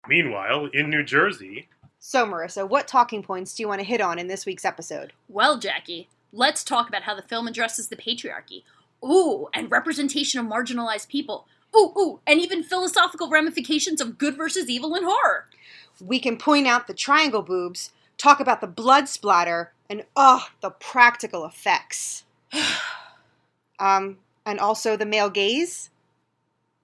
Meanwhile, in New Jersey... So, Marissa, what talking points do you want to hit on in this week's episode? Well, Jackie, let's talk about how the film addresses the patriarchy. Ooh, and representation of marginalized people. Ooh, and even philosophical ramifications of good versus evil in horror. We can point out the triangle boobs, talk about the blood splatter, and the practical effects. And also the male gaze?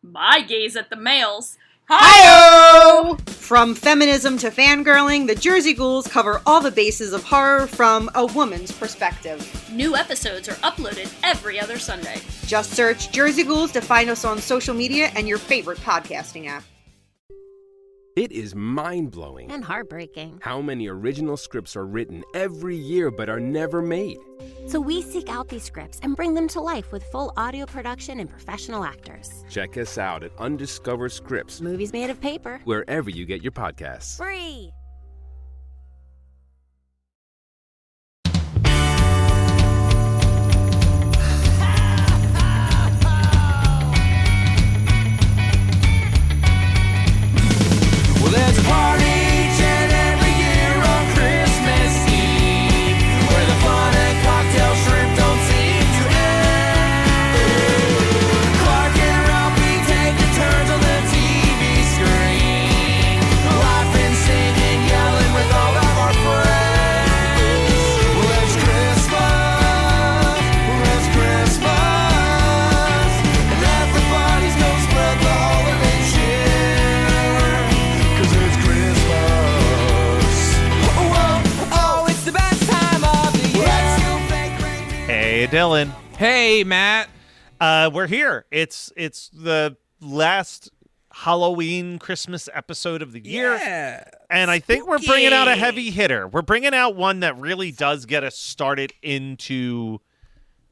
My gaze at the males. Hi-yo! From feminism to fangirling, the Jersey Ghouls cover all the bases of horror from a woman's perspective. New episodes are uploaded every other Sunday. Just search Jersey Ghouls to find us on social media and your favorite podcasting app. It is mind-blowing. And heartbreaking. How many original scripts are written every year but are never made. So we seek out these scripts and bring them to life with full audio production and professional actors. Check us out at Undiscovered Scripts. Movies made of paper. Wherever you get your podcasts. Free! Well, there's a party each and every year on Christmas Eve, where the fun and cocktail shrimp don't seem to end. Clark and Ralphie taking turns on the TV screen, laughing, singing, yelling with all of our friends. Well, it's Christmas, and everybody's gonna spread the holiday cheer. 'Cause it's Christmas. Oh, it's the best time of the year. Hey, Dylan. Hey, Matt. We're here. It's the last Halloween Christmas episode of the year. Yeah. And I think we're bringing out a heavy hitter. We're bringing out one that really does get us started into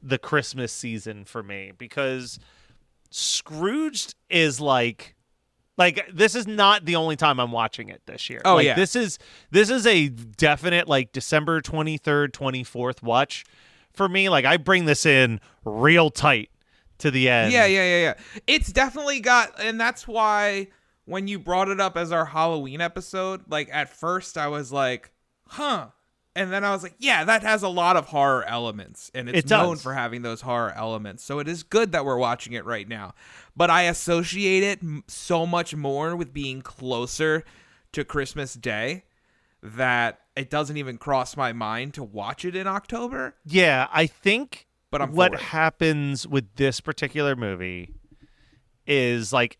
the Christmas season for me, because Scrooged is like this is not the only time I'm watching it this year. Oh, like, yeah. This is a definite like December 23rd, 24th watch for me. Like, I bring this in real tight to the end. Yeah. It's definitely got, and that's why when you brought it up as our Halloween episode, like at first I was like, huh. And then I was like, yeah, that has a lot of horror elements, and it's known for having those horror elements. So it is good that we're watching it right now. But I associate it so much more with being closer to Christmas Day that it doesn't even cross my mind to watch it in October. Yeah, I think But what happens with this particular movie is like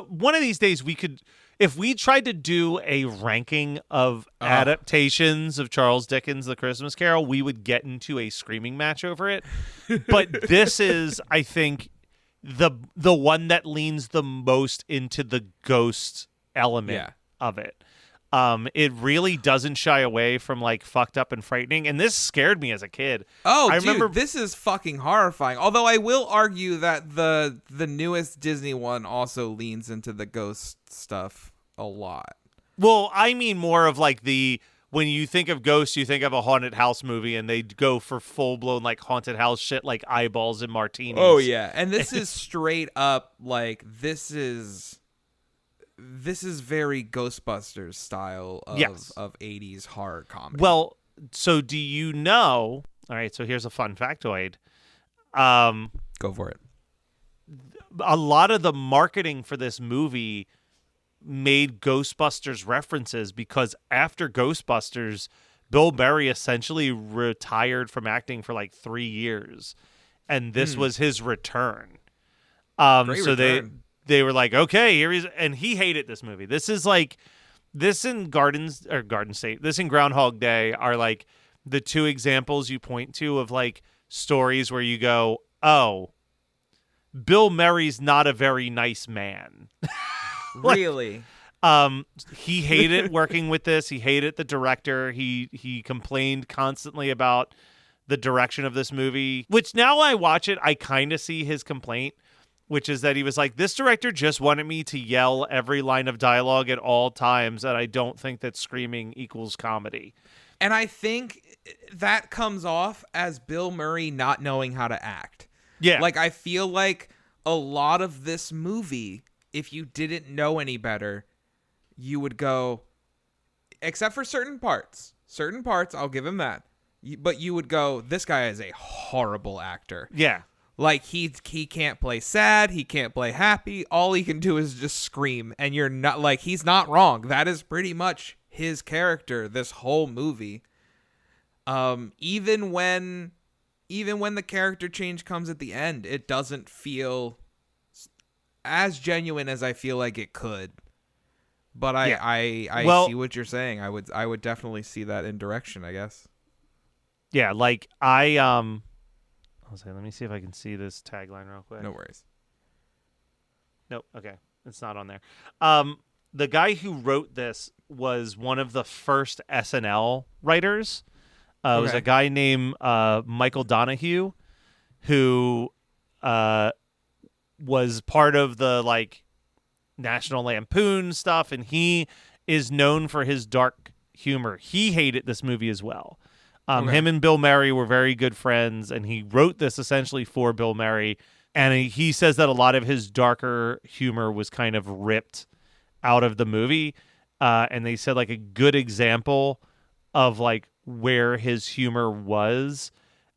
one of these days we could, if we tried to do a ranking of adaptations of Charles Dickens' The Christmas Carol, we would get into a screaming match over it. But this is, I think, the one that leans the most into the ghost element of it. It really doesn't shy away from like fucked up and frightening, and this scared me as a kid. Oh, I dude, remember this is fucking horrifying. Although I will argue that the newest Disney one also leans into the ghost stuff a lot. Well, I mean more of like when you think of ghosts, you think of a haunted house movie, and they go for full blown like haunted house shit, like eyeballs and martinis. Oh yeah, and this is straight up like this is very Ghostbusters style of 80s horror comedy. Well, so do you know? All right, so here's a fun factoid. Go for it. A lot of the marketing for this movie made Ghostbusters references, because after Ghostbusters, Bill Murray essentially retired from acting for like 3 years, and this was his return. Great so return. they were like, okay, here he's, and he hated this movie. This is like, this in Garden State, this in Groundhog Day are like the two examples you point to of like stories where you go, oh, Bill Murray's not a very nice man. Really? He hated working with this. He hated the director. He complained constantly about the direction of this movie, which now I watch it, I kind of see his complaint, which is that he was like, this director just wanted me to yell every line of dialogue at all times, and I don't think that screaming equals comedy. And I think that comes off as Bill Murray not knowing how to act. Yeah. Like, I feel like a lot of this movie, if you didn't know any better, you would go, except for certain parts, I'll give him that. But you would go, this guy is a horrible actor. Yeah. Like, he can't play sad, he can't play happy. All he can do is just scream, and you're not, like, he's not wrong. That is pretty much his character this whole movie. Even when the character change comes at the end, it doesn't feel as genuine as I feel like it could. But I see what you're saying. I would definitely see that in direction, I guess. Yeah, like let me see if I can see this tagline real quick. No worries. Nope. Okay, it's not on there. The guy who wrote this was one of the first SNL writers. It was a guy named Michael Donahue, who was part of the like National Lampoon stuff, and he is known for his dark humor. He hated this movie as well. Him and Bill Murray were very good friends, and he wrote this essentially for Bill Murray. And he says that a lot of his darker humor was kind of ripped out of the movie. And they said like a good example of like where his humor was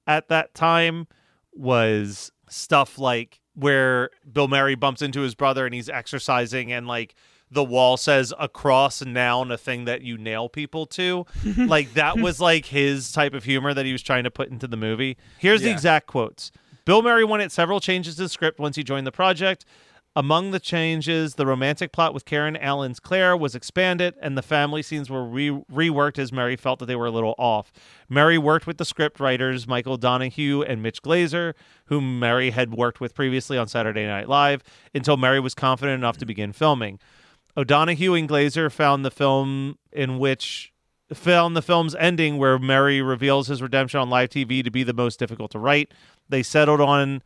at that time was stuff like where Bill Murray bumps into his brother and he's exercising and like the wall says across noun, a thing that you nail people to. Like that was like his type of humor that he was trying to put into the movie. Here's the exact quotes. Bill Murray wanted several changes to the script once he joined the project. Among the changes, the romantic plot with Karen Allen's Claire was expanded, and the family scenes were reworked as Murray felt that they were a little off. Murray worked with the script writers Michael Donahue and Mitch Glazer, whom Murray had worked with previously on Saturday Night Live, until Murray was confident enough to begin filming. O'Donoghue and Glazer found the film's ending where Murray reveals his redemption on live TV to be the most difficult to write. They settled on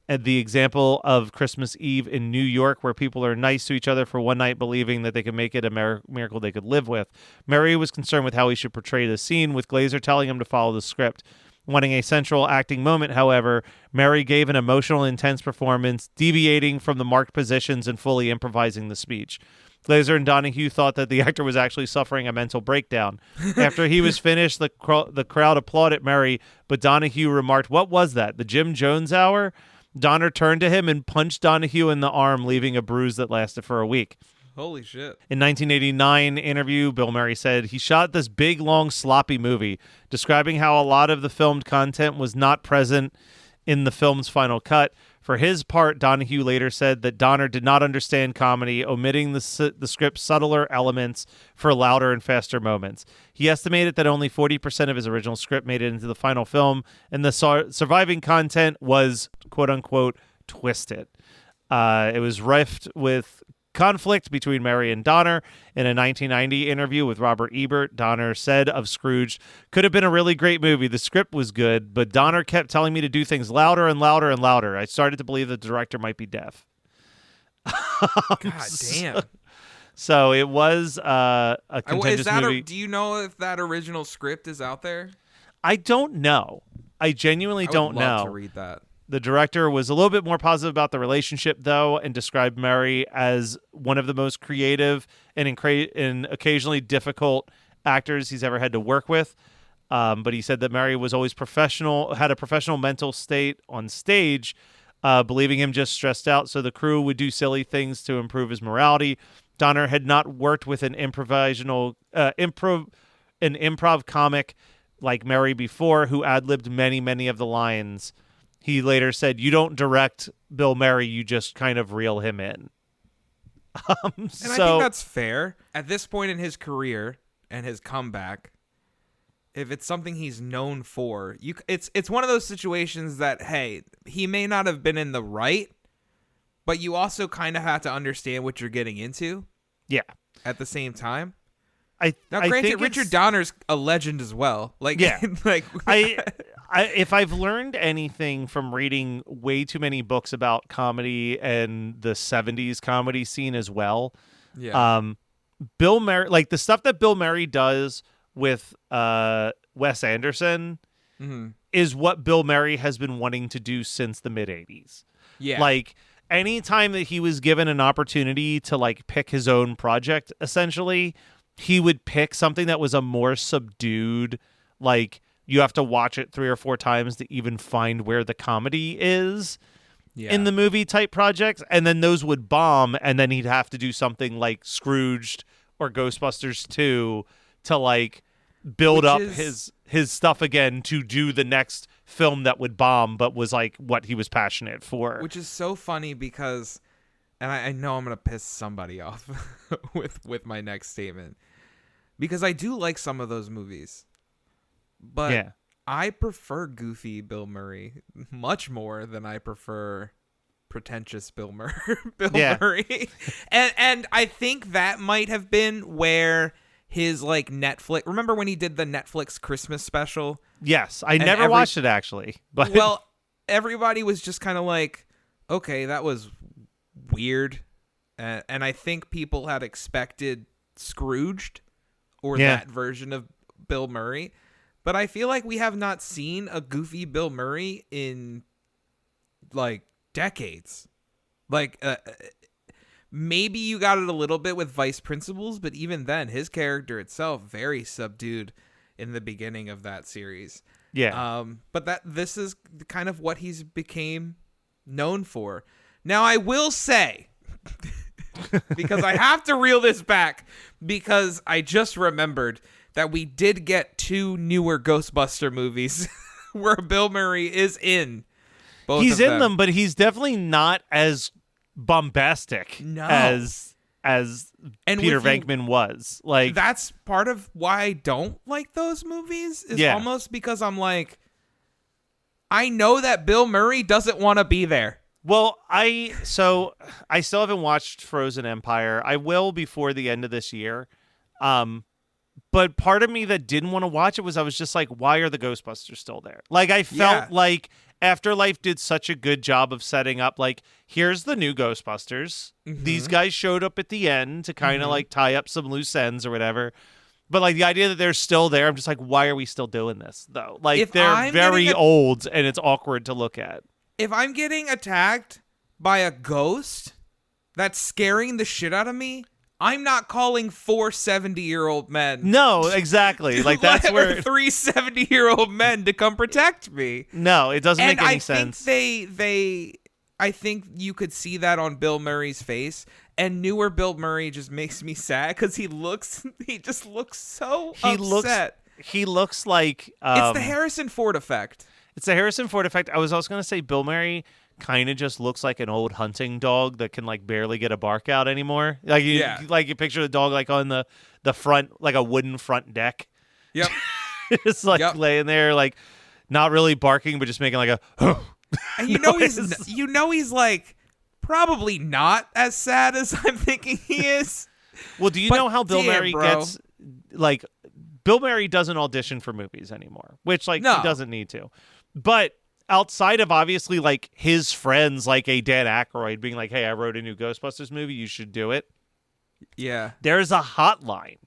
the example of Christmas Eve in New York, where people are nice to each other for one night, believing that they can make it a miracle they could live with. Murray was concerned with how he should portray the scene, with Glazer telling him to follow the script. Wanting a central acting moment, however, Murray gave an emotional, intense performance, deviating from the marked positions and fully improvising the speech. Glazer and Donahue thought that the actor was actually suffering a mental breakdown. After he was finished, the crowd applauded Murray, but Donahue remarked, "What was that, the Jim Jones hour?" Donner turned to him and punched Donahue in the arm, leaving a bruise that lasted for a week. Holy shit. In 1989 interview, Bill Murray said he shot this big, long, sloppy movie, describing how a lot of the filmed content was not present in the film's final cut. For his part, Donahue later said that Donner did not understand comedy, omitting the script's subtler elements for louder and faster moments. He estimated that only 40% of his original script made it into the final film, and the surviving content was, quote-unquote, twisted. It was rife with conflict between Murray and Donner. In a 1990 interview with Robert Ebert, Donner said of Scrooged, "Could have been a really great movie. The script was good, but Donner kept telling me to do things louder and louder and louder. I started to believe the director might be deaf." God damn. So it was a contentious movie. Do you know if that original script is out there? I don't know. I genuinely don't know. I would love to read that. The director was a little bit more positive about the relationship, though, and described Murray as one of the most creative and occasionally difficult actors he's ever had to work with. But he said that Murray was always professional, had a professional mental state on stage, believing him just stressed out, so the crew would do silly things to improve his morality. Donner had not worked with an improv comic like Murray before, who ad-libbed many of the lines. He later said, "You don't direct Bill Murray, you just kind of reel him in." And I think that's fair. At this point in his career and his comeback, if it's something he's known for, it's one of those situations that, hey, he may not have been in the right, but you also kind of have to understand what you're getting into. Yeah. At the same time. Now, granted, Richard Donner's a legend as well. Like, yeah. like if I've learned anything from reading way too many books about comedy and the 70s comedy scene as well, Bill Murray, like the stuff that Bill Murray does with Wes Anderson is what Bill Murray has been wanting to do since the mid 80s. Yeah. Like anytime that he was given an opportunity to like pick his own project, essentially, he would pick something that was a more subdued, like you have to watch it 3 or 4 times to even find where the comedy is in the movie type projects. And then those would bomb. And then he'd have to do something like Scrooged or Ghostbusters 2 to like build up his stuff again to do the next film that would bomb, but was like what he was passionate for. Which is so funny because, and I know I'm going to piss somebody off with my next statement, because I do like some of those movies. But I prefer goofy Bill Murray much more than I prefer pretentious Bill Murray. And I think that might have been where his like Netflix, remember when he did the Netflix Christmas special? Yes, I never watched it actually. But well, everybody was just kind of like, okay, that was weird. And I think people had expected Scrooged or that version of Bill Murray. But I feel like we have not seen a goofy Bill Murray in like decades. Like maybe you got it a little bit with Vice Principals, but even then his character itself very subdued in the beginning of that series. Yeah. But this is kind of what he's became known for. Now I will say because I have to reel this back because I just remembered that we did get 2 newer Ghostbuster movies where Bill Murray is in both he's of in them, but he's definitely not as bombastic as Peter Venkman was. Like that's part of why I don't like those movies is almost because I'm like, I know that Bill Murray doesn't want to be there. Well, I still haven't watched Frozen Empire. I will before the end of this year. But part of me that didn't want to watch it was I was just like, why are the Ghostbusters still there? Like, I felt like Afterlife did such a good job of setting up, like, here's the new Ghostbusters. Mm-hmm. These guys showed up at the end to kind of, like, tie up some loose ends or whatever. But, like, the idea that they're still there, I'm just like, why are we still doing this, though? Like, they're very old, and it's awkward to look at. If I'm getting attacked by a ghost that's scaring the shit out of me, I'm not calling 4 70-year-old men. No, exactly. Like that's where 3 70-year-old men to come protect me. No, it doesn't make any sense. I think you could see that on Bill Murray's face, and newer Bill Murray just makes me sad because he just looks so upset. He looks like it's the Harrison Ford effect. It's the Harrison Ford effect. I was also going to say Bill Murray kind of just looks like an old hunting dog that can like barely get a bark out anymore. Like you picture the dog like on the front, like a wooden front deck. Yep. Just like laying there, like not really barking, but just making like a. And he's like probably not as sad as I'm thinking he is. Well, do you know how Bill Murray gets like? Bill Murray doesn't audition for movies anymore, which he doesn't need to. But outside of obviously like his friends, like a Dan Aykroyd being like, "Hey, I wrote a new Ghostbusters movie. You should do it." Yeah. There's a hotline.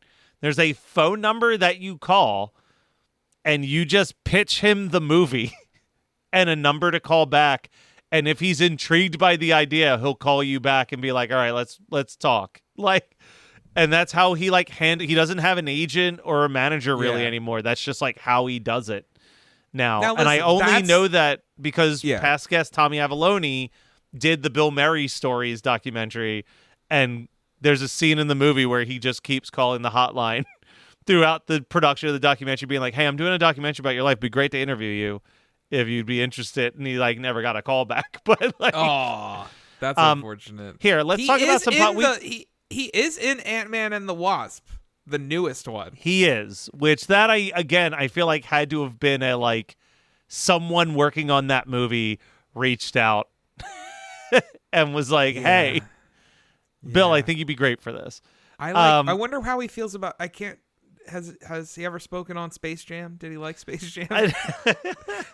There's a phone number that you call, and you just pitch him the movie, and a number to call back. And if he's intrigued by the idea, he'll call you back and be like, "All right, let's talk." Like. And that's how he he doesn't have an agent or a manager really anymore. That's just like how he does it now. Listen, and I only know that because past guest Tommy Avalone did the Bill Murray Stories documentary, and there's a scene in the movie where he just keeps calling the hotline throughout the production of the documentary, being like, "Hey, I'm doing a documentary about your life. It'd be great to interview you if you'd be interested." And he never got a call back. But oh, that's unfortunate. Here, let's talk about some. He is in Ant-Man and the Wasp, the newest one. He is, which that I feel like had to have been someone working on that movie reached out and was like, "Hey, Bill, I think you'd be great for this." I wonder how he feels about. Has he ever spoken on Space Jam? Did he like Space Jam?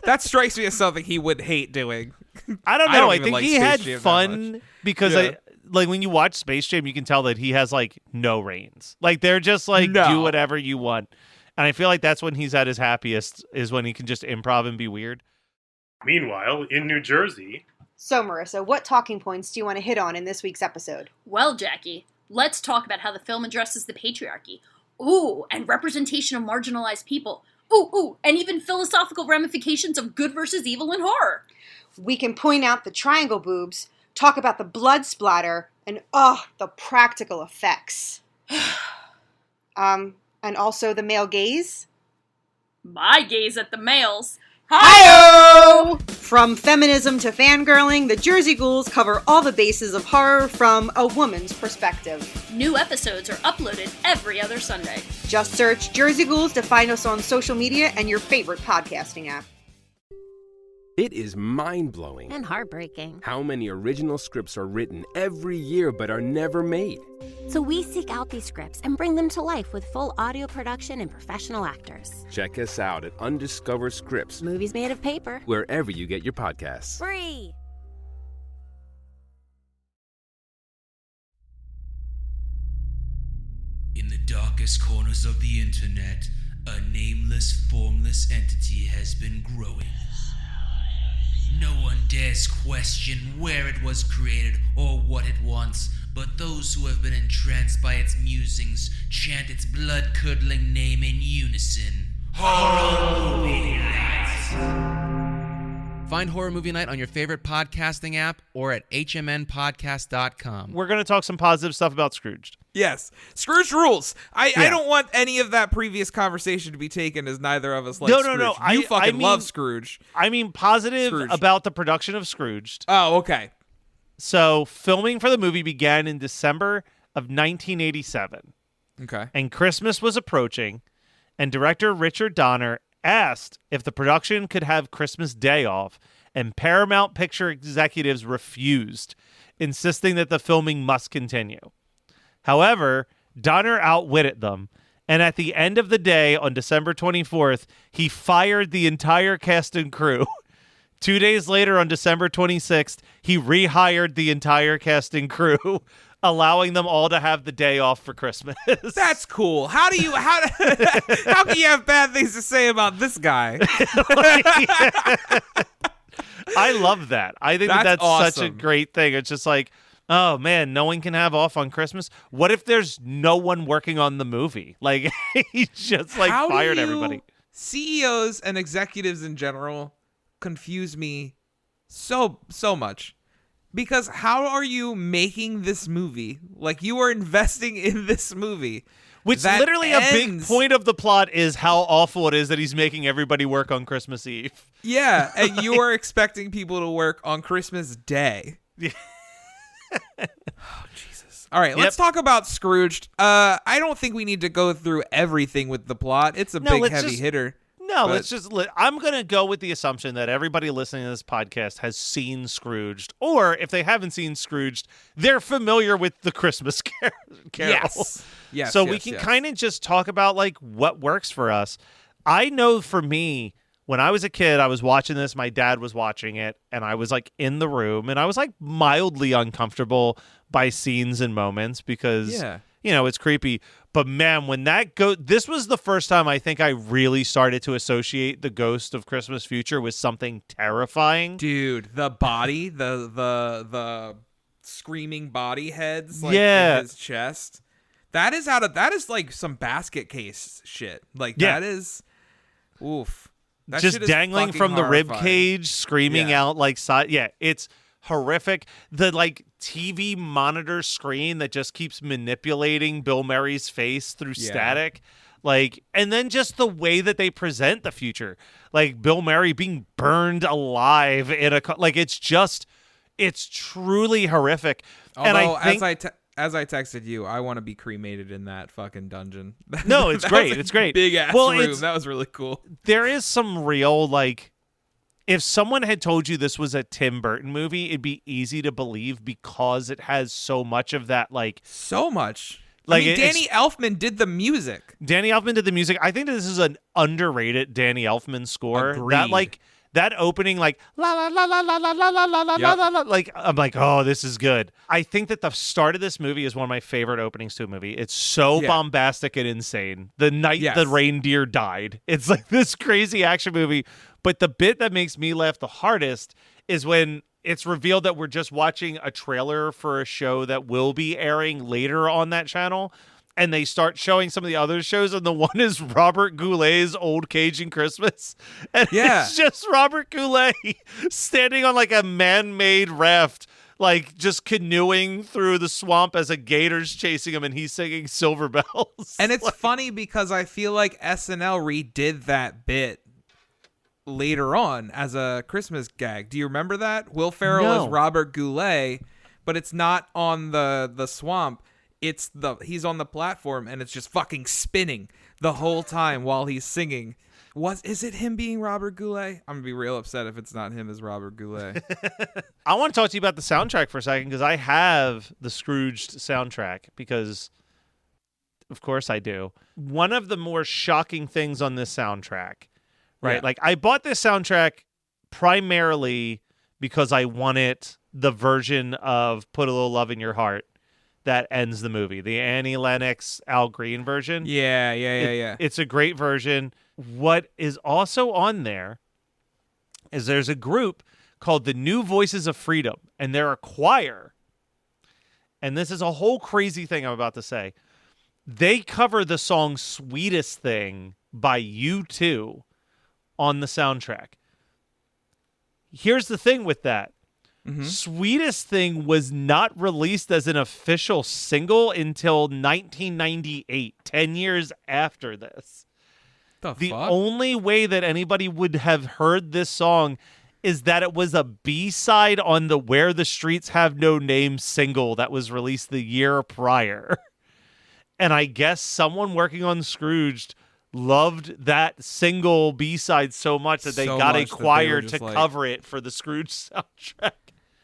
That strikes me as something he would hate doing. I don't know. I think he had fun because when you watch Space Jam, you can tell that he has no reins. Like they're just do whatever you want. And I feel like that's when he's at his happiest is when he can just improv and be weird. Meanwhile, in New Jersey, So, Marissa, what talking points do you want to hit on in this week's episode? Well, Jackie, let's talk about how the film addresses the patriarchy. Ooh, and representation of marginalized people. Ooh, and even philosophical ramifications of good versus evil in horror. We can point out the triangle boobs, talk about the blood splatter, and the practical effects. And also the male gaze. My gaze at the males. Hi-yo! From feminism to fangirling, the Jersey Ghouls cover all the bases of horror from a woman's perspective. New episodes are uploaded every other Sunday. Just search Jersey Ghouls to find us on social media and your favorite podcasting app. It is mind-blowing And heartbreaking. how many original scripts are written every year but are never made. So we seek out these scripts and bring them to life with full audio production and professional actors. Check us out at Undiscovered Scripts, Movies made of paper. wherever you get your podcasts. Free! In the darkest corners of the internet, a nameless, formless entity has been growing. No one dares question where it was created or what it wants, but those who have been entranced by its musings chant its blood-curdling name in unison. Horror Movie Night! Find Horror Movie Night on your favorite podcasting app or at hmnpodcast.com. We're going to talk some positive stuff about Scrooged. Yes. Scrooge rules. I don't want any of that previous conversation to be taken as neither of us like No, Scrooge. no. You I fucking mean- love Scrooge. I mean, positive Scrooged. about the production of Scrooged. Oh, okay. So, filming for the movie began in December of 1987, Okay. and Christmas was approaching, and director Richard Donner asked if the production could have Christmas Day off, and Paramount Picture executives refused, insisting that the filming must continue. However, Donner outwitted them, and at the end of the day, on December 24th, he fired the entire cast and crew. 2 days later, on December 26th, he rehired the entire cast and crew, allowing them all to have the day off for Christmas. That's cool. How can you have bad things to say about this guy? I love that. I think that's such a awesome. great thing. It's just like, oh man, no one can have off on Christmas. What if there's no one working on the movie? Like he just like How do fired you- everybody. CEOs and executives in general confuse me so much. Because how are you making this movie? Like, you are investing in this movie. Which that literally a big ends- point of the plot is how awful it is that he's making everybody work on Christmas Eve. Yeah, and you are expecting people to work on Christmas Day. Oh, Jesus. All right, let's talk about Scrooged. I don't think we need to go through everything with the plot. It's a big, let's heavy just- hitter. No, But- let's just. I'm going to go with the assumption that everybody listening to this podcast has seen Scrooged, or if they haven't seen Scrooged, they're familiar with the Christmas Carol. Yes. So we can kind of just talk about like what works for us. I know for me, when I was a kid, I was watching this. My dad was watching it, and I was like in the room, and I was like mildly uncomfortable by scenes and moments because it's creepy. But man, when this was the first time I think I really started to associate the ghost of Christmas Future with something terrifying. Dude, the body, the screaming body heads like Yeah. in his chest. That is like some basket case shit. Like Yeah. that is oof. That Just shit is dangling fucking from the rib horrifying. cage, screaming Yeah. out like it's horrific. The like TV monitor screen that just keeps manipulating Bill Murray's face through static. Like, and then just the way that they present the future, like Bill Murray being burned alive in it's truly horrific. Although, and I think as I texted you, I want to be cremated in that fucking dungeon. No, it's That great. was a It's great. Big ass Well, room. That was really cool. there is some real like, if someone had told you this was a Tim Burton movie, it'd be easy to believe because it has so much of that like So much. Like, I mean, it's- Danny Elfman did the music. Danny Elfman did the music. I think this is an underrated Danny Elfman score. Agreed. That like that opening like la la la la la la la la la la Yep. la la, like I'm like, oh, this is good. I think that the start of this movie is one of my favorite openings to a movie. It's so Yeah. bombastic and insane. The night Yes. the reindeer died. It's like this crazy action movie. But the bit that makes me laugh the hardest is when it's revealed that we're just watching a trailer for a show that will be airing later on that channel. And they start showing some of the other shows, and the one is Robert Goulet's Old Cajun Christmas. And Yeah. it's just Robert Goulet standing on like a man-made raft, like just canoeing through the swamp as a gator's chasing him, and he's singing Silver Bells. And it's funny because I feel like SNL redid that bit later on as a Christmas gag. Do you remember that? Will Ferrell No. is Robert Goulet, but it's not on the swamp. He's on the platform and it's just fucking spinning the whole time while he's singing. Is it him being Robert Goulet? I'm gonna be real upset if it's not him as Robert Goulet. I want to talk to you about the soundtrack for a second, because I have the Scrooged soundtrack, because of course I do. One of the more shocking things on this soundtrack, right? Yeah. Like, I bought this soundtrack primarily because I wanted the version of Put a Little Love in Your Heart that ends the movie, the Annie Lennox, Al Green version. Yeah. It's a great version. What is also on there is there's a group called the New Voices of Freedom, and they're a choir. And this is a whole crazy thing I'm about to say. They cover the song Sweetest Thing by U2 on the soundtrack. Here's the thing with that. Mm-hmm. Sweetest Thing was not released as an official single until 1998, 10 years after this. The fuck? only way that anybody would have heard this song is that it was a B-side on the Where the Streets Have No Name single that was released the year prior. And I guess someone working on Scrooged loved that single B-side so much that they So got a much that they choir were to just like- cover it for the Scrooge soundtrack.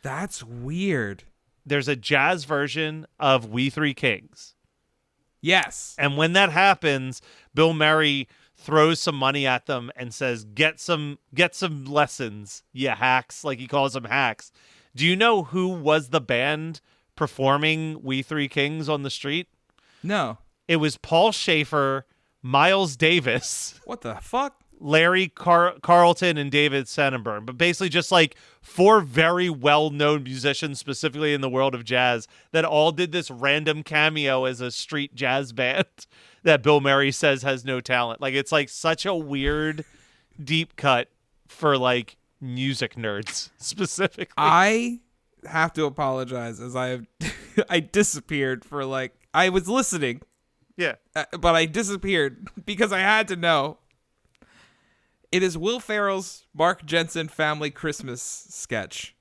That's weird. There's a jazz version of We Three Kings. Yes. And when that happens, Bill Murray throws some money at them and says, get some lessons, you hacks. Like, he calls them hacks. Do you know who was the band performing We Three Kings on the street? No. It was Paul Schaefer, Miles Davis, What the fuck? Larry Carlton, and David Sonnenberg. But basically just like four very well-known musicians, specifically in the world of jazz, that all did this random cameo as a street jazz band that Bill Murray says has no talent. Like, it's like such a weird deep cut for like music nerds specifically. I have to apologize as I disappeared for like, I was listening, Yeah. but I disappeared because I had to know. It is Will Ferrell's Mark Jensen family Christmas sketch.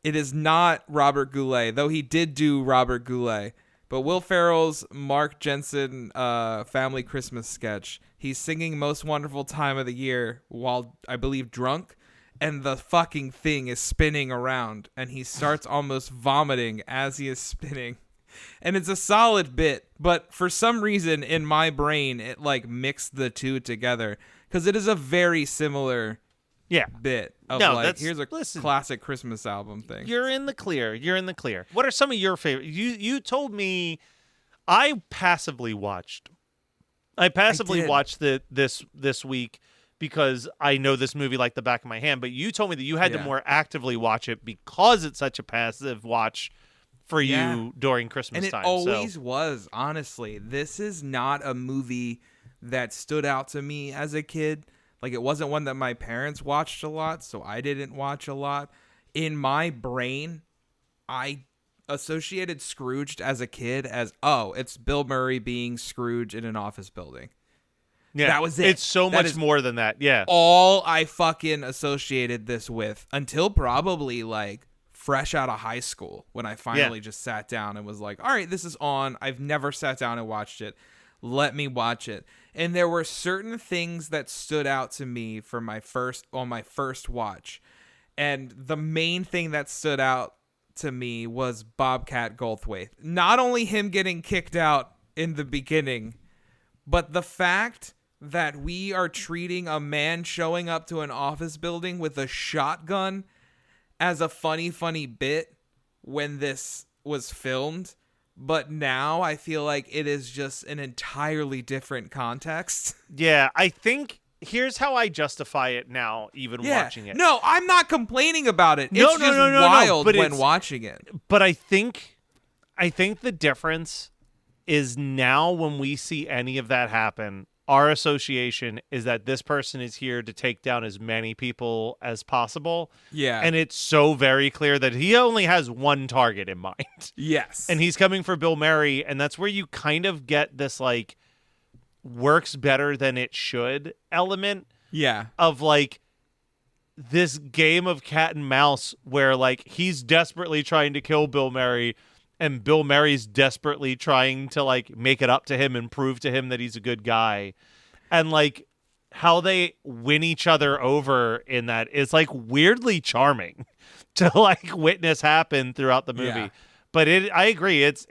It is not Robert Goulet, though he did do Robert Goulet. But Will Ferrell's Mark Jensen family Christmas sketch. He's singing Most Wonderful Time of the Year while, I believe, drunk. And the fucking thing is spinning around. And he starts almost vomiting as he is spinning. And it's a solid bit. But for some reason, in my brain, it like mixed the two together. Because it is a very similar bit of here's a classic Christmas album thing. You're in the clear. What are some of your favorite? You told me I passively watched this week because I know this movie like the back of my hand, but you told me that you had to more actively watch it because it's such a passive watch for you during Christmas and time. it always was, honestly. This is not a movie that stood out to me as a kid. Like, it wasn't one that my parents watched a lot, so I didn't watch a lot. In my brain, I associated Scrooged as a kid as, oh, it's Bill Murray being Scrooge in an office building. Yeah, that was it. It's so much more than that. Yeah. All I fucking associated this with until probably like fresh out of high school when I finally just sat down and was like, all right, this is on. I've never sat down and watched it. Let me watch it. And there were certain things that stood out to me for my first watch. And the main thing that stood out to me was Bobcat Goldthwait. Not only him getting kicked out in the beginning, but the fact that we are treating a man showing up to an office building with a shotgun as a funny bit when this was filmed. But now I feel like it is just an entirely different context. Yeah, I think here's how I justify it now, even watching it. No, I'm not complaining about it. No, It's no, just no, wild but when watching it. But I think the difference is now when we see any of that happen, our association is that this person is here to take down as many people as possible. Yeah. And it's so very clear that he only has one target in mind. Yes. And he's coming for Bill Murray, and that's where you kind of get this like works better than it should element of like this game of cat and mouse where like he's desperately trying to kill Bill Murray and Bill Murray's desperately trying to like make it up to him and prove to him that he's a good guy. And like how they win each other over in that is like weirdly charming to like witness happen throughout the movie. Yeah. But I agree. It's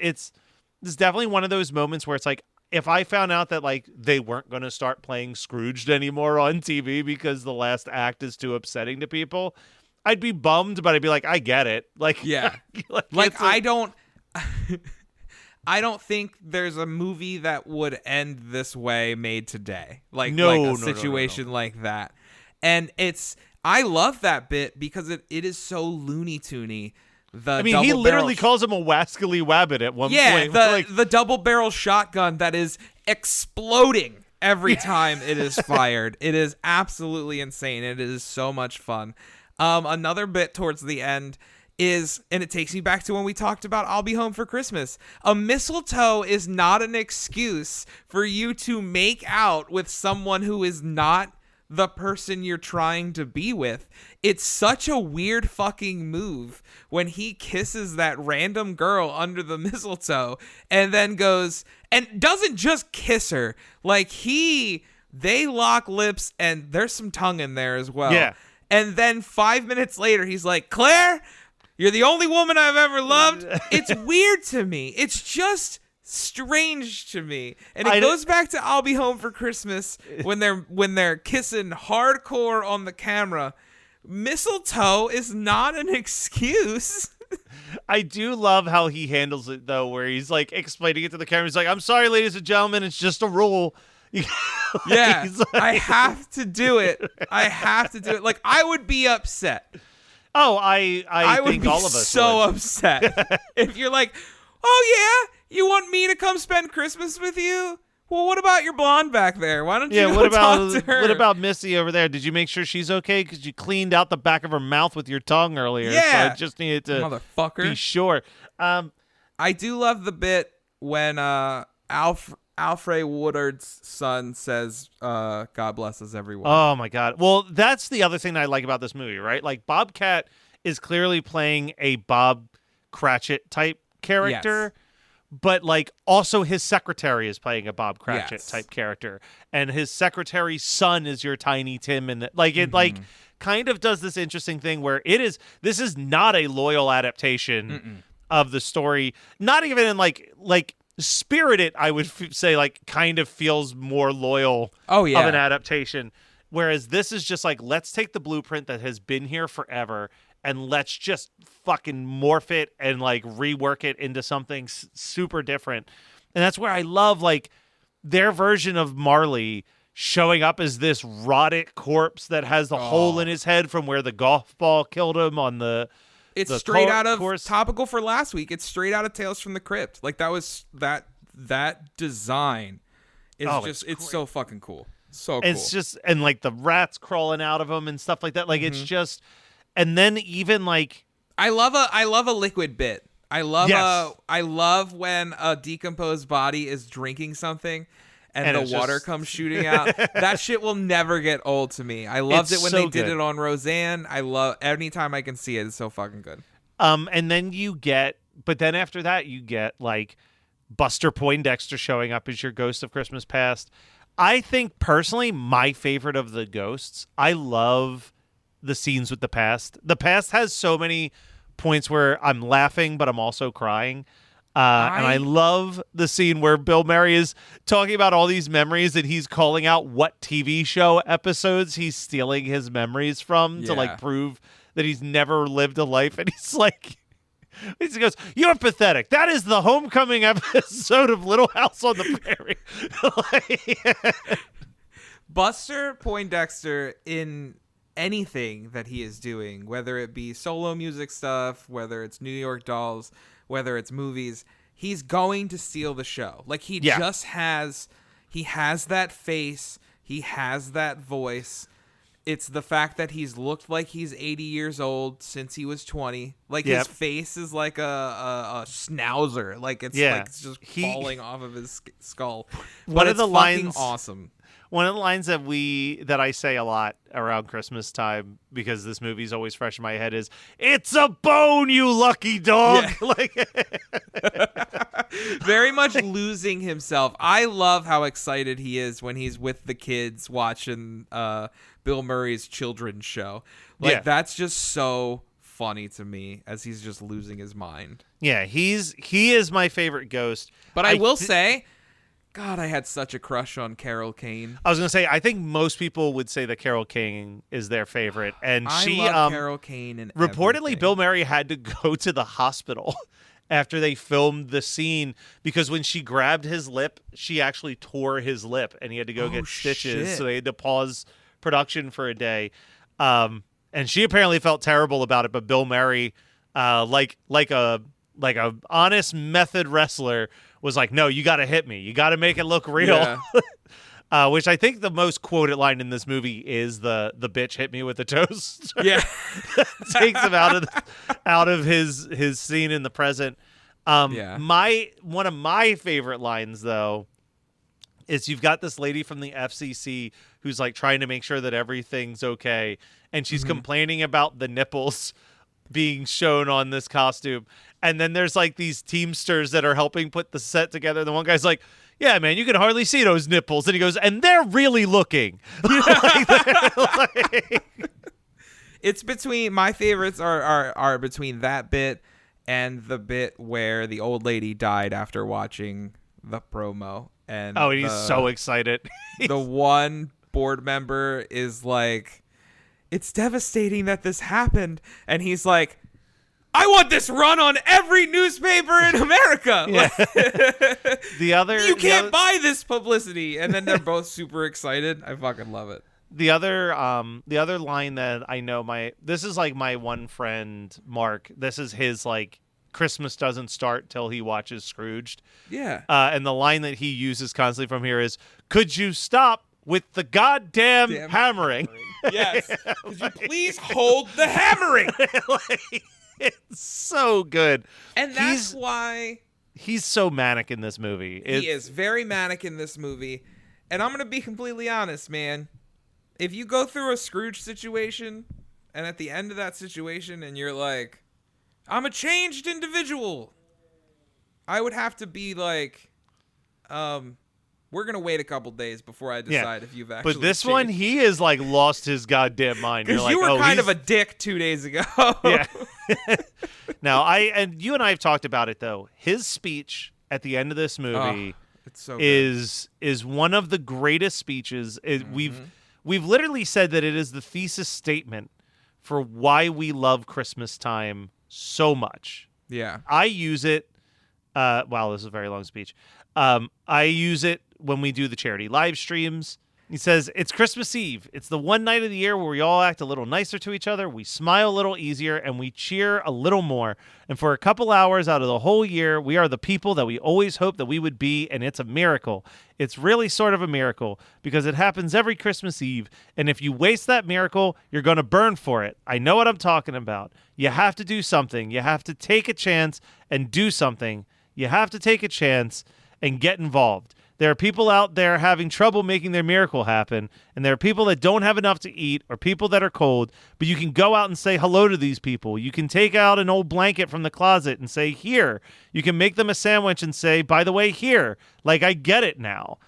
definitely one of those moments where it's like, if I found out that like they weren't going to start playing Scrooged anymore on TV because the last act is too upsetting to people, I'd be bummed, but I'd be like, I get it. Like, like I don't think there's a movie that would end this way made today. Like a situation like that. And I love that bit because it is so Looney Toony. He literally calls him a wascally wabbit at one point. The double barrel shotgun that is exploding every time it is fired. It is absolutely insane. It is so much fun. Another bit towards the end is, and it takes me back to when we talked about I'll Be Home for Christmas. A mistletoe is not an excuse for you to make out with someone who is not the person you're trying to be with. It's such a weird fucking move when he kisses that random girl under the mistletoe and then goes and doesn't just kiss her. Like they lock lips and there's some tongue in there as well. Yeah. And then 5 minutes later, he's like, Claire, you're the only woman I've ever loved. It's weird to me. It's just strange to me. And it goes back to I'll Be Home for Christmas when they're kissing hardcore on the camera. Mistletoe is not an excuse. I do love how he handles it though, where he's like explaining it to the camera. He's like, I'm sorry, ladies and gentlemen, it's just a rule. Like, I have to do it. Like, I would be upset. Oh, I would think be all of us so would. upset if you're like, oh yeah, you want me to come spend Christmas with you? Well, what about your blonde back there? Why don't you go talk to her? What about Missy over there? Did you make sure she's okay? Because you cleaned out the back of her mouth with your tongue earlier. Yeah. So I just needed to motherfucker. be sure. I do love the bit when Alfred Woodard's son says, God blesses everyone. Oh, my God. Well, that's the other thing that I like about this movie, right? Like, Bobcat is clearly playing a Bob Cratchit type character, but, like, also his secretary is playing a Bob Cratchit type character, and his secretary's son is your Tiny Tim, and, like, it, like, kind of does this interesting thing where this is not a loyal adaptation of the story, not even in, like Spirited, I would say, like, kind of feels more loyal of an adaptation. Whereas this is just like, let's take the blueprint that has been here forever and let's just fucking morph it and like rework it into something super different. And that's where I love like their version of Marley showing up as this rotted corpse that has the hole in his head from where the golf ball killed him on the It's straight out of topical for last week. It's straight out of Tales from the Crypt. Like that was that design is it's so fucking cool. So cool. It's just, and like the rats crawling out of him and stuff like that. Like it's just, and then even like I love a liquid bit. I love when a decomposed body is drinking something and the water comes shooting out. That shit will never get old to me. I loved it when they did it on Roseanne. I love anytime I can see it. It's so fucking good. And then but then after that you get like Buster Poindexter showing up as your Ghost of Christmas Past. I think personally my favorite of the ghosts. I love the scenes with the past. The past has so many points where I'm laughing, but I'm also crying. And I love the scene where Bill Murray is talking about all these memories and he's calling out what TV show episodes he's stealing his memories from to like prove that he's never lived a life. And he's like, he goes, "You're pathetic. That is the homecoming episode of Little House on the Prairie." Buster Poindexter in anything that he is doing, whether it be solo music stuff, whether it's New York Dolls, whether it's movies, he's going to steal the show. Like he just has that face, he has that voice. It's the fact that he's looked like he's 80 years old since he was 20. Like his face is like a schnauzer. Like it's just falling off of his skull. One of the lines, awesome. One of the lines that I say a lot around Christmas time, because this movie's always fresh in my head, is "It's a bone, you lucky dog." Yeah. Like very much losing himself. I love how excited he is when he's with the kids watching Bill Murray's children's show. Like that's just so funny to me as he's just losing his mind. Yeah, he is my favorite ghost. But I will say, God, I had such a crush on Carol Kane. I was gonna say, I think most people would say that Carol Kane is their favorite, and I she love Carol Kane. And reportedly, everything. Bill Murray had to go to the hospital after they filmed the scene because when she grabbed his lip, she actually tore his lip, and he had to go get stitches. So they had to pause production for a day. And she apparently felt terrible about it, but Bill Murray, like a honest method wrestler, was like, "No, you got to hit me. You got to make it look real." Yeah. Which I think the most quoted line in this movie is the "bitch hit me with a toast." Yeah, takes him out of his scene in the present. One of my favorite lines though is you've got this lady from the FCC who's like trying to make sure that everything's okay, and she's complaining about the nipples being shown on this costume. And then there's like these teamsters that are helping put the set together. The one guy's like, "Yeah, man, you can hardly see those nipples." And he goes, "And they're really looking." It's between my favorites are between that bit and the bit where the old lady died after watching the promo. And he's so excited. The one board member is like, "It's devastating that this happened," and he's like, "I want this run on every newspaper in America." Yeah. You can't buy this publicity. And then they're both super excited. I fucking love it. The other line that I know, this is like my one friend Mark. This is his like Christmas doesn't start till he watches Scrooged. Yeah. And the line that he uses constantly from here is, "Could you stop with the goddamn hammering?" Yes. Could you please hold the hammering? It's so good. And that's why he's so manic in this movie. He is very manic in this movie. And I'm going to be completely honest, man. If you go through a Scrooge situation, and at the end of that situation, and you're like, "I'm a changed individual," I would have to be like, we're going to wait a couple days before I decide if you've actually But this changed. one, he has like lost his goddamn mind. Because like, you were kind of a dick 2 days ago. Yeah. Now, you and I have talked about it, though. His speech at the end of this movie it's so is one of the greatest speeches. We've literally said that it is the thesis statement for why we love Christmas time so much. Yeah. I use it. Wow, this is a very long speech. I use it when we do the charity live streams. He says, "It's Christmas Eve. It's the one night of the year where we all act a little nicer to each other. We smile a little easier and we cheer a little more. And for a couple hours out of the whole year, we are the people that we always hoped that we would be. And it's a miracle. It's really sort of a miracle because it happens every Christmas Eve. And if you waste that miracle, you're going to burn for it. I know what I'm talking about. You have to do something. You have to take a chance and do something. You have to take a chance and get involved. There are people out there having trouble making their miracle happen, and there are people that don't have enough to eat or people that are cold, but you can go out and say hello to these people. You can take out an old blanket from the closet and say, here. You can make them a sandwich and say, by the way, here. Like, I get it now.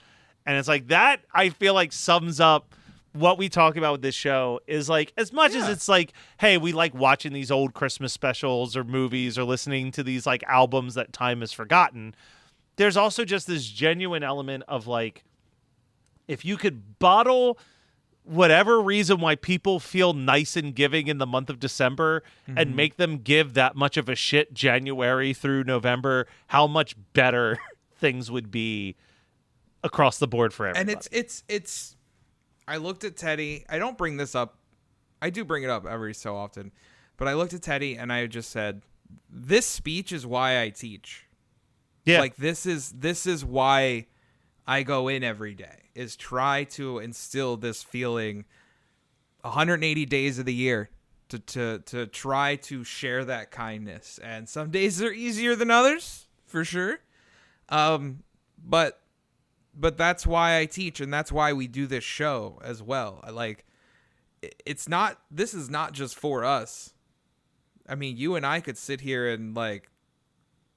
And it's like that, I feel like sums up what we talk about with this show is like, as much as it's like, hey, we like watching these old Christmas specials or movies or listening to these like albums that time has forgotten. There's also just this genuine element of like, if you could bottle whatever reason why people feel nice and giving in the month of December and make them give that much of a shit January through November, how much better things would be across the board for everybody. And it's I looked at Teddy. I don't bring this up. I do bring it up every so often. But I looked at Teddy and I just said, this speech is why I teach. Yeah. Like, this is why I go in every day, is try to instill this feeling 180 days of the year to try to share that kindness. And some days are easier than others, for sure. But that's why I teach, and that's why we do this show as well. This is not just for us. I mean, you and I could sit here and like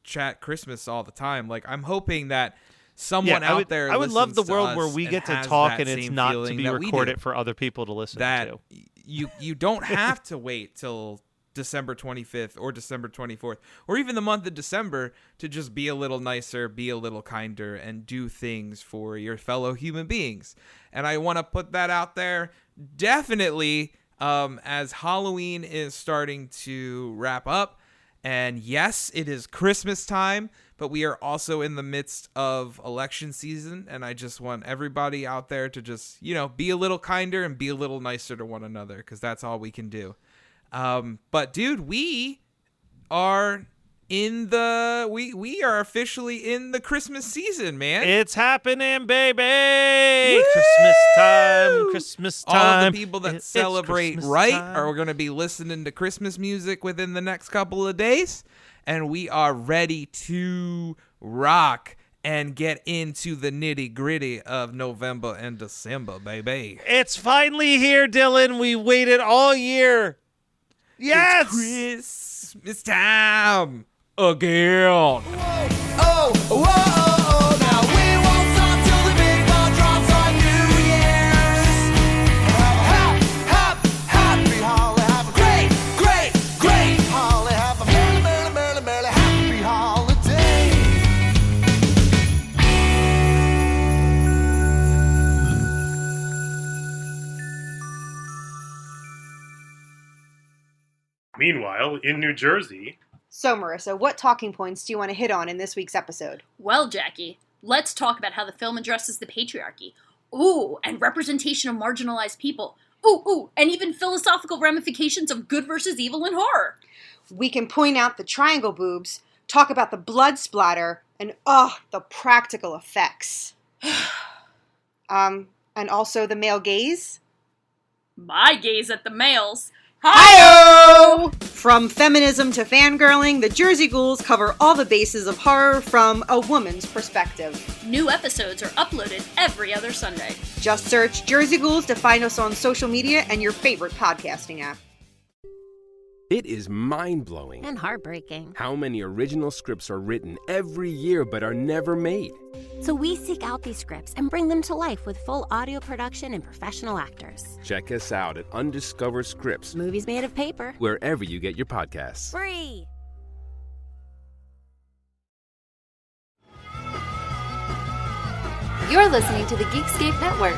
chat Christmas all the time. Like, I'm hoping that someone out there I would love the listens to world us where we and get to has talk that and it's same not to feeling be that we recorded do. for other people to listen That to. you don't have to wait till December 25th or December 24th or even the month of December to just be a little nicer, be a little kinder, and do things for your fellow human beings. And I want to put that out there definitely as Halloween is starting to wrap up. And yes, it is Christmas time, but we are also in the midst of election season. And I just want everybody out there to just, be a little kinder and be a little nicer to one another, because that's all we can do. But dude, we are we are officially in the Christmas season, man. It's happening, baby! Woo! Christmas time. All the people that It's celebrate Christmas right time. are going to be listening to Christmas music within the next couple of days, and we are ready to rock and get into the nitty-gritty of November and December, baby. It's finally here, Dylan. We waited all year. Yes! It's Christmas time again. Oh, now we won't stop till the big ball drops on New Year's. Happy Holly, have a great Holly, have a merry happy holiday. Meanwhile, in New Jersey, So, Marissa, what talking points do you want to hit on in this week's episode? Well, Jackie, let's talk about how the film addresses the patriarchy. Ooh, and representation of marginalized people. Ooh, and even philosophical ramifications of good versus evil in horror. We can point out the triangle boobs, talk about the blood splatter, and the practical effects. And also the male gaze. My gaze at the males. Hi-yo! From feminism to fangirling, the Jersey Ghouls cover all the bases of horror from a woman's perspective. New episodes are uploaded every other Sunday. Just search Jersey Ghouls to find us on social media and your favorite podcasting app. It is mind-blowing And heartbreaking. how many original scripts are written every year but are never made. So we seek out these scripts and bring them to life with full audio production and professional actors. Check us out at Undiscovered Scripts, Movies made of paper. wherever you get your podcasts. Free! You're listening to the Geekscape Network.